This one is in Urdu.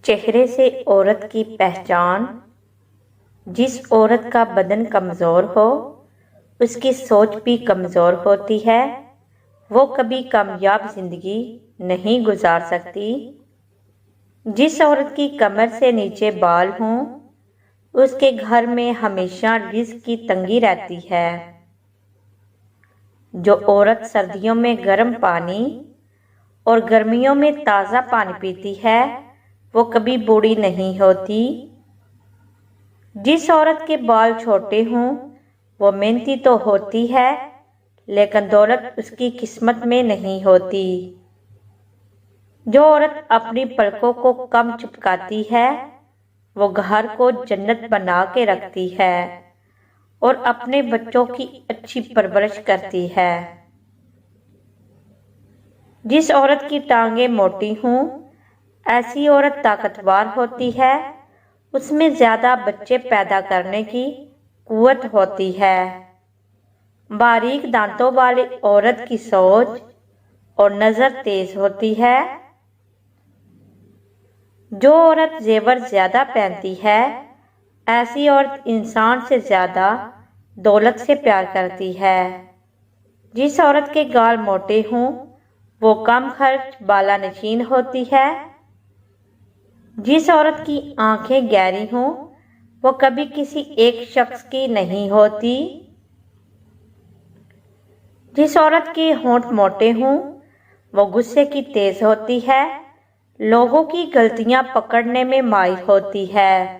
چہرے سے عورت کی پہچان۔ جس عورت کا بدن کمزور ہو اس کی سوچ بھی کمزور ہوتی ہے، وہ کبھی کامیاب زندگی نہیں گزار سکتی۔ جس عورت کی کمر سے نیچے بال ہوں اس کے گھر میں ہمیشہ رزق کی تنگی رہتی ہے۔ جو عورت سردیوں میں گرم پانی اور گرمیوں میں تازہ پانی پیتی ہے وہ کبھی بوڑھی نہیں ہوتی۔ جس عورت کے بال چھوٹے ہوں وہ محنتی تو ہوتی ہے لیکن دولت اس کی قسمت میں نہیں ہوتی۔ جو عورت اپنی پلکوں کو کم چپکاتی ہے وہ گھر کو جنت بنا کے رکھتی ہے اور اپنے بچوں کی اچھی پرورش کرتی ہے۔ جس عورت کی ٹانگیں موٹی ہوں ایسی عورت طاقتور ہوتی ہے، اس میں زیادہ بچے پیدا کرنے کی قوت ہوتی ہے۔ باریک دانتوں والی عورت کی سوچ اور نظر تیز ہوتی ہے۔ جو عورت زیور زیادہ پہنتی ہے ایسی عورت انسان سے زیادہ دولت سے پیار کرتی ہے۔ جس عورت کے گال موٹے ہوں وہ کم خرچ بالا نشین ہوتی ہے۔ جس عورت کی آنکھیں گہری ہوں وہ کبھی کسی ایک شخص کی نہیں ہوتی۔ جس عورت کے ہونٹ موٹے ہوں وہ غصے کی تیز ہوتی ہے، لوگوں کی غلطیاں پکڑنے میں ماہر ہوتی ہے۔